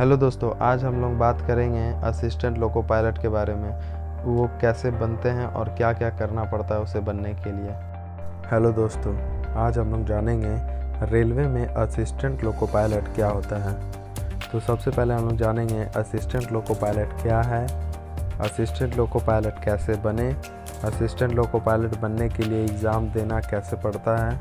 Hello दोस्तों, आज हम लोग बात करेंगे असिस्टेंट लोको पायलट के बारे में। वो कैसे बनते हैं और क्या क्या करना पड़ता है उसे बनने के लिए। हेलो दोस्तों, आज हम लोग जानेंगे रेलवे में असिस्टेंट लोको पायलट क्या होता है। तो सबसे पहले हम लोग जानेंगे असिस्टेंट लोको पायलट क्या है, असिस्टेंट लोको पायलट कैसे बने, असिस्टेंट लोको पायलट बनने के लिए एग्ज़ाम देना कैसे पड़ता है,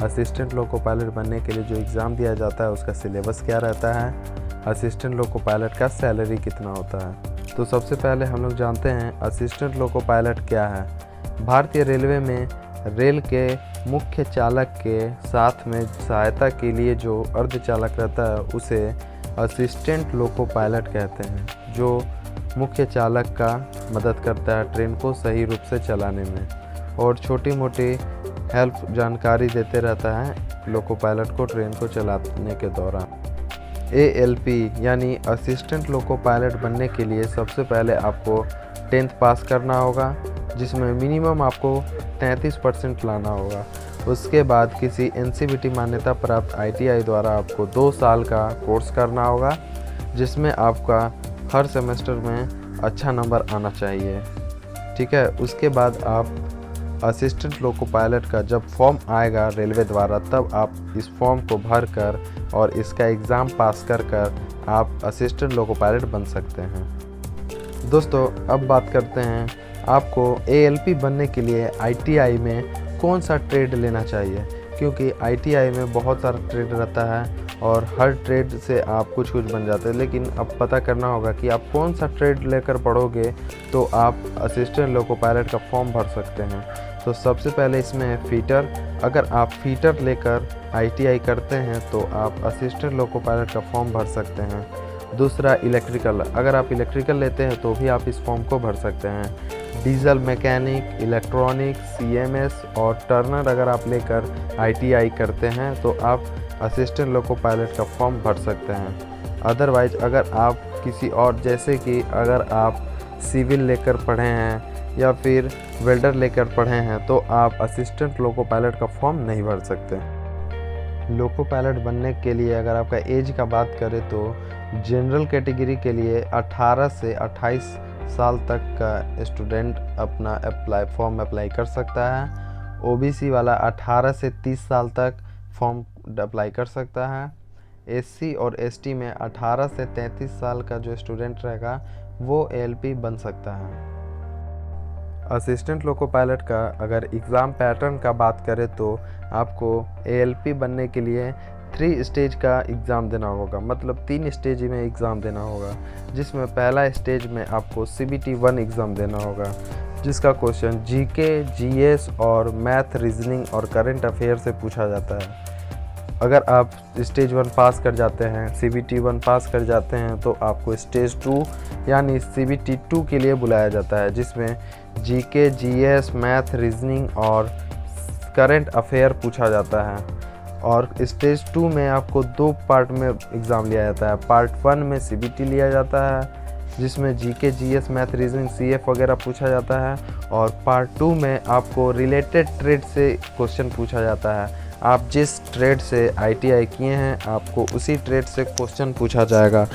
असिस्टेंट लोको पायलट बनने के लिए जो एग्ज़ाम दिया जाता है उसका सिलेबस क्या रहता है, असिस्टेंट लोको पायलट का सैलरी कितना होता है। तो सबसे पहले हम लोग जानते हैं असिस्टेंट लोको पायलट क्या है। भारतीय रेलवे में रेल के मुख्य चालक के साथ में सहायता के लिए जो अर्धचालक रहता है उसे असिस्टेंट लोको पायलट कहते हैं, जो मुख्य चालक का मदद करता है ट्रेन को सही रूप से चलाने में और छोटी मोटी हेल्प जानकारी देते रहता है लोको पायलट को ट्रेन को चलाने के दौरान। ALP यानी असिस्टेंट लोको पायलट बनने के लिए सबसे पहले आपको 10th पास करना होगा, जिसमें मिनिमम आपको 33% लाना होगा। उसके बाद किसी NCVT मान्यता प्राप्त ITI द्वारा आपको 2 साल का कोर्स करना होगा, जिसमें आपका हर सेमेस्टर में अच्छा नंबर आना चाहिए। ठीक है, उसके बाद आप असिस्टेंट लोको पायलट का जब फॉर्म आएगा रेलवे द्वारा, तब आप इस फॉर्म को भर कर और इसका एग्ज़ाम पास कर आप असिस्टेंट लोको पायलट बन सकते हैं। दोस्तों, अब बात करते हैं आपको ALP बनने के लिए ITI में कौन सा ट्रेड लेना चाहिए, क्योंकि ITI में बहुत सारा ट्रेड रहता है और हर ट्रेड से आप कुछ बन जाते हैं। लेकिन अब पता करना होगा कि आप कौन सा ट्रेड लेकर पढ़ोगे तो आप असिस्टेंट लोको पायलट का फॉर्म भर सकते हैं। तो सबसे पहले इसमें है फीटर। अगर आप फीटर लेकर ITI करते हैं तो आप असिस्टेंट लोको पायलट का फॉर्म भर सकते हैं। दूसरा इलेक्ट्रिकल, अगर आप इलेक्ट्रिकल लेते हैं तो भी आप इस फॉर्म को भर सकते हैं। डीजल मैकेनिक, इलेक्ट्रॉनिक, CMS और टर्नर अगर आप लेकर ITI करते हैं तो आप असिस्टेंट लोको पायलट का फॉर्म भर सकते हैं। अदरवाइज अगर आप किसी और, जैसे कि अगर आप सिविल लेकर पढ़े हैं या फिर वेल्डर लेकर पढ़े हैं, तो आप असिस्टेंट लोको पायलट का फॉर्म नहीं भर सकते। लोको पायलट बनने के लिए अगर आपका एज का बात करें तो जनरल कैटेगरी के लिए 18 से 28 साल तक का स्टूडेंट अपना फॉर्म अप्लाई कर सकता है। OBC वाला 18 से 30 साल तक फॉर्म अप्लाई कर सकता है। SC और ST में 18 से 33 साल का जो स्टूडेंट रहेगा वो ALP बन सकता है। असिस्टेंट लोको पायलट का अगर एग्ज़ाम पैटर्न का बात करें तो आपको ALP बनने के लिए 3 स्टेज का एग्ज़ाम देना होगा, मतलब 3 स्टेज में एग्ज़ाम देना होगा, जिसमें पहला स्टेज में आपको CBT 1 एग्ज़ाम देना होगा, जिसका क्वेश्चन GK, GS और मैथ, रीजनिंग और करंट अफेयर से पूछा जाता है। अगर आप स्टेज 1 पास कर जाते हैं, CBT 1 पास कर जाते हैं, तो आपको स्टेज 2 यानी CBT 2 के लिए बुलाया जाता है, जिसमें GK, GS, मैथ, रीजनिंग और करंट अफेयर पूछा जाता है। और स्टेज 2 में आपको 2 पार्ट में एग्ज़ाम लिया जाता है। पार्ट 1 में CBT लिया जाता है, जिसमें GK, GS, math, reasoning, CF वगैरह पूछा जाता है, और पार्ट 2 में आपको रिलेटेड ट्रेड से क्वेश्चन पूछा जाता है। आप जिस ट्रेड से ITI किए हैं आपको उसी ट्रेड से क्वेश्चन पूछा जाएगा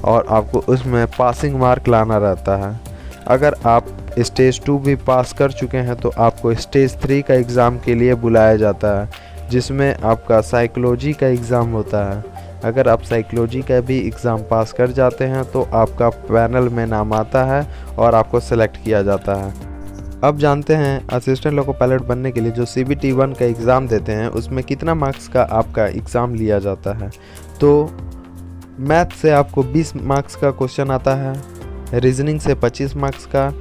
और आपको उसमें पासिंग मार्क लाना रहता है। अगर आप स्टेज 2 भी पास कर चुके हैं तो आपको स्टेज 3 का एग्ज़ाम के लिए बुलाया जाता है, जिसमें आपका साइकोलॉजी का एग्ज़ाम होता है। अगर आप साइकोलॉजी का भी एग्ज़ाम पास कर जाते हैं तो आपका पैनल में नाम आता है और आपको सेलेक्ट किया जाता है। अब जानते हैं असिस्टेंट लोको पायलट बनने के लिए जो CBT 1 का एग्ज़ाम देते हैं उसमें कितना मार्क्स का आपका एग्ज़ाम लिया जाता है। तो मैथ से आपको 20 मार्क्स का क्वेश्चन आता है, रीजनिंग से 25 मार्क्स का,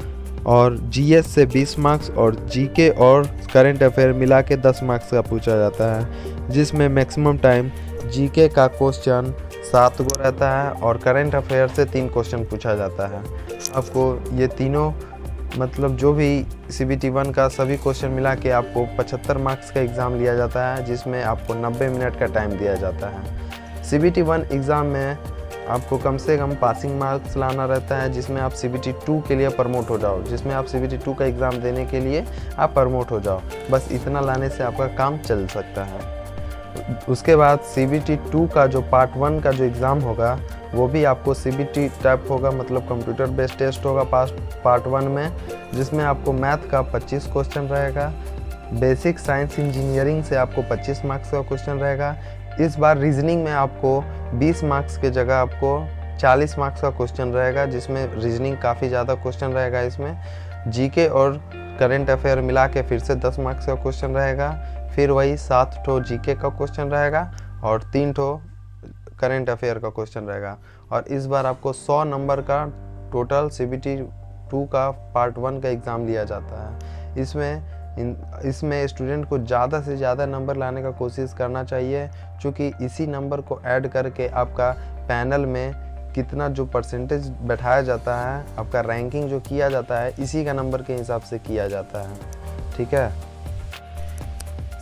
और GS से 20 मार्क्स, और GK और करंट अफेयर मिला के 10 मार्क्स का पूछा जाता है, जिसमें मैक्सिमम टाइम GK का क्वेश्चन 7 गो रहता है और करंट अफेयर से 3 क्वेश्चन पूछा जाता है। आपको ये तीनों, मतलब जो भी CBT 1 का सभी क्वेश्चन मिला के आपको 75 मार्क्स का एग्ज़ाम लिया जाता है, जिसमें आपको 90 मिनट का टाइम दिया जाता है। CBT 1 एग्ज़ाम में आपको कम से कम पासिंग मार्क्स लाना रहता है, जिसमें आप CBT 2 के लिए प्रमोट हो जाओ, जिसमें आप CBT 2 का एग्ज़ाम देने के लिए आप प्रमोट हो जाओ। बस इतना लाने से आपका काम चल सकता है। उसके बाद CBT 2 का जो पार्ट 1 का जो एग्ज़ाम होगा वो भी आपको CBT टाइप होगा, मतलब कंप्यूटर बेस्ड टेस्ट होगा पार्ट 1 में, जिसमें आपको मैथ का 25 क्वेश्चन रहेगा। बेसिक साइंस इंजीनियरिंग से आपको 25 मार्क्स का क्वेश्चन रहेगा। इस बार रीजनिंग में आपको 20 मार्क्स के जगह आपको 40 मार्क्स का क्वेश्चन रहेगा, जिसमें रीजनिंग काफ़ी ज़्यादा क्वेश्चन रहेगा। इसमें जीके और करंट अफेयर मिला के फिर से 10 मार्क्स का क्वेश्चन रहेगा। फिर वही 7 ठो जीके का क्वेश्चन रहेगा और 3 ठो करंट अफेयर का क्वेश्चन रहेगा। और इस बार आपको 100 नंबर का टोटल CBT 2 का पार्ट 1 का एग्ज़ाम लिया जाता है। इसमें स्टूडेंट को ज़्यादा से ज़्यादा नंबर लाने का कोशिश करना चाहिए, क्योंकि इसी नंबर को ऐड करके आपका पैनल में कितना जो परसेंटेज बैठाया जाता है, आपका रैंकिंग जो किया जाता है, इसी का नंबर के हिसाब से किया जाता है। ठीक है।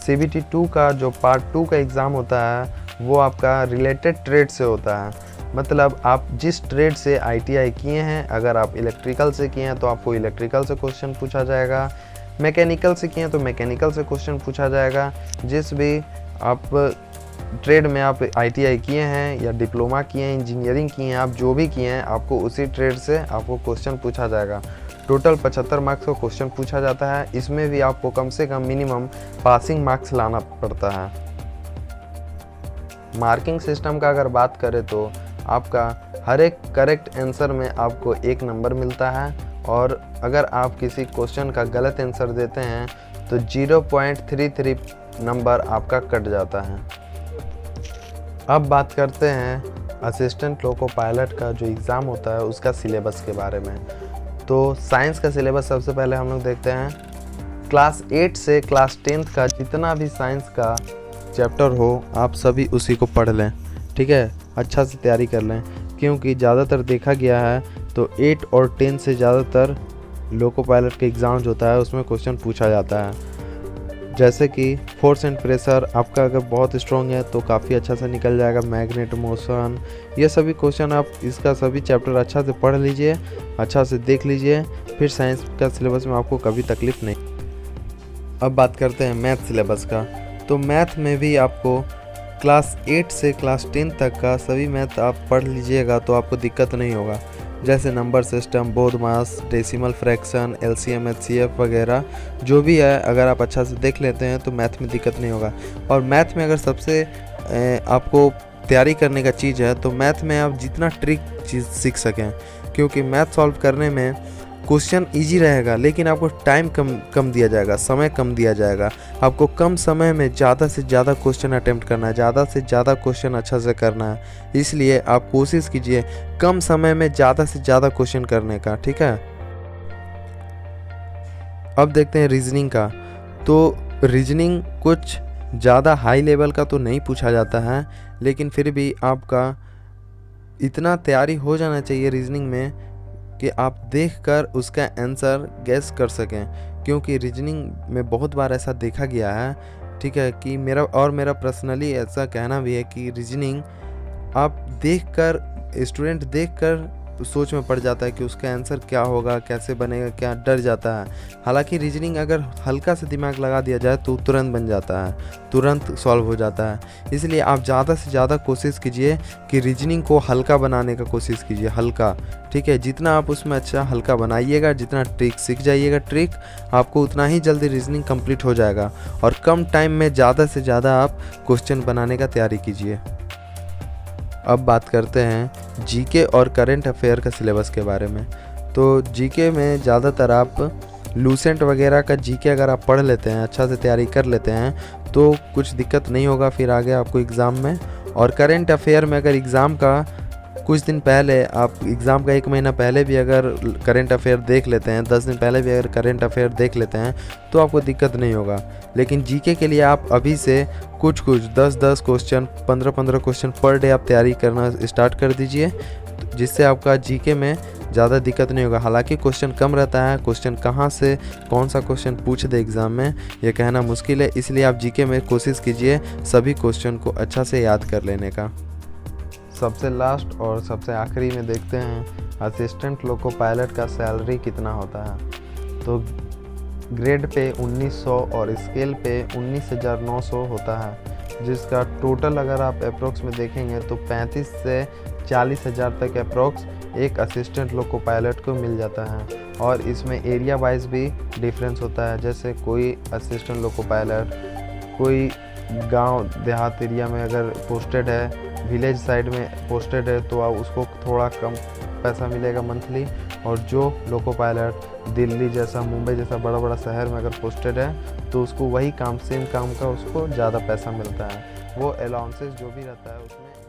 CBT 2 का जो पार्ट 2 का एग्ज़ाम होता है वो आपका रिलेटेड ट्रेड से होता है। मतलब आप जिस ट्रेड से ITI किए हैं, अगर आप इलेक्ट्रिकल से किए हैं तो आपको इलेक्ट्रिकल से क्वेश्चन पूछा जाएगा, मैकेनिकल से किए हैं तो मैकेनिकल से क्वेश्चन पूछा जाएगा। जिस भी आप ट्रेड में आप ITI किए हैं या डिप्लोमा किए हैं, इंजीनियरिंग किए हैं, आप जो भी किए हैं, आपको उसी ट्रेड से आपको क्वेश्चन पूछा जाएगा। टोटल 75 मार्क्स का क्वेश्चन पूछा जाता है। इसमें भी आपको कम से कम मिनिमम पासिंग मार्क्स लाना पड़ता है। मार्किंग सिस्टम का अगर बात करें तो आपका हर एक करेक्ट आंसर में आपको 1 नंबर मिलता है, और अगर आप किसी क्वेश्चन का गलत आंसर देते हैं तो 0.33 नंबर आपका कट जाता है। अब बात करते हैं असिस्टेंट लोको पायलट का जो एग्ज़ाम होता है उसका सिलेबस के बारे में। तो साइंस का सिलेबस सबसे पहले हम लोग देखते हैं। क्लास 8 से क्लास 10 का जितना भी साइंस का चैप्टर हो, आप सभी उसी को पढ़ लें। ठीक है, अच्छा से तैयारी कर लें, क्योंकि ज़्यादातर देखा गया है तो 8 और 10 से ज़्यादातर लोको पायलट के एग्ज़ाम जो होता है उसमें क्वेश्चन पूछा जाता है। जैसे कि फोर्स एंड प्रेशर आपका अगर बहुत स्ट्रॉन्ग है तो काफ़ी अच्छा से निकल जाएगा। मैग्नेट मोशन, ये सभी क्वेश्चन आप इसका सभी चैप्टर अच्छा से पढ़ लीजिए, अच्छा से देख लीजिए, फिर साइंस का सिलेबस में आपको कभी तकलीफ़ नहीं। अब बात करते हैं मैथ सिलेबस का। तो मैथ में भी आपको क्लास 8 से क्लास 10 तक का सभी मैथ आप पढ़ लीजिएगा तो आपको दिक्कत नहीं होगा। जैसे number system, BODMAS, decimal fraction, LCM HCF वगैरह जो भी है, अगर आप अच्छा से देख लेते हैं तो मैथ में दिक्कत नहीं होगा। और मैथ में अगर सबसे आपको तैयारी करने का चीज़ है तो मैथ में आप जितना ट्रिक चीज़ सीख सकें, क्योंकि मैथ सॉल्व करने में क्वेश्चन इजी रहेगा, लेकिन आपको टाइम कम दिया जाएगा, समय कम दिया जाएगा। आपको कम समय में ज़्यादा से ज़्यादा क्वेश्चन अटेम्प्ट करना है, ज़्यादा से ज़्यादा क्वेश्चन अच्छा से करना है। इसलिए आप कोशिश कीजिए कम समय में ज़्यादा से ज़्यादा क्वेश्चन करने का। ठीक है। अब देखते हैं रीजनिंग का। तो रीजनिंग कुछ ज़्यादा हाई लेवल का तो नहीं पूछा जाता है, लेकिन फिर भी आपका इतना तैयारी हो जाना चाहिए रीजनिंग में कि आप देखकर उसका आंसर गैस कर सकें, क्योंकि रीजनिंग में बहुत बार ऐसा देखा गया है। ठीक है, कि मेरा पर्सनली ऐसा कहना भी है कि रीजनिंग आप देखकर, स्टूडेंट देखकर सोच में पड़ जाता है कि उसका आंसर क्या होगा, कैसे बनेगा, क्या डर जाता है। हालांकि रीजनिंग अगर हल्का से दिमाग लगा दिया जाए तो तुरंत बन जाता है, तुरंत सॉल्व हो जाता है। इसलिए आप ज़्यादा से ज़्यादा कोशिश कीजिए कि रीजनिंग को हल्का बनाने का कोशिश कीजिए, हल्का। ठीक है, जितना आप उसमें अच्छा हल्का बनाइएगा, जितना ट्रिक सीख जाइएगा ट्रिक, आपको उतना ही जल्दी रीजनिंग कंप्लीट हो जाएगा, और कम टाइम में ज़्यादा से ज़्यादा आप क्वेश्चन बनाने का तैयारी कीजिए। अब बात करते हैं जीके और करंट अफेयर का सिलेबस के बारे में। तो जीके में ज़्यादातर आप लूसेंट वगैरह का जीके अगर आप पढ़ लेते हैं, अच्छा से तैयारी कर लेते हैं, तो कुछ दिक्कत नहीं होगा फिर आगे आपको एग्ज़ाम में। और करंट अफेयर में अगर एग्ज़ाम का कुछ दिन पहले, आप एग्ज़ाम का 1 महीना पहले भी अगर करंट अफेयर देख लेते हैं, 10 दिन पहले भी अगर करंट अफेयर देख लेते हैं तो आपको दिक्कत नहीं होगा। लेकिन जीके के लिए आप अभी से कुछ 10-10 क्वेश्चन, 15-15 क्वेश्चन पर डे आप तैयारी करना स्टार्ट कर दीजिए, जिससे आपका जीके में ज़्यादा दिक्कत नहीं होगा। हालांकि क्वेश्चन कम रहता है, क्वेश्चन कहाँ से कौन सा क्वेश्चन पूछ दे एग्ज़ाम में ये कहना मुश्किल है। इसलिए आप जीके में कोशिश कीजिए सभी क्वेश्चन को अच्छा से याद कर लेने का। सबसे लास्ट और सबसे आखिरी में देखते हैं असिस्टेंट लोको पायलट का सैलरी कितना होता है। तो ग्रेड पे 1900 और स्केल पे 19,900 होता है। जिसका टोटल अगर आप अप्रोक्स में देखेंगे तो 35 से 40 हज़ार तक अप्रोक्स एक असिस्टेंट लोको पायलट को मिल जाता है। और इसमें एरिया वाइज भी डिफरेंस होता है, जैसे कोई असिस्टेंट लोको पायलट कोई गांव देहात एरिया में अगर पोस्टेड है, विलेज साइड में पोस्टेड है, तो उसको थोड़ा कम पैसा मिलेगा मंथली। और जो लोको पायलट दिल्ली जैसा, मुंबई जैसा बड़ा बड़ा शहर में अगर पोस्टेड है तो उसको वही काम, सेम काम का उसको ज़्यादा पैसा मिलता है। वो अलाउंसेस जो भी रहता है उसमें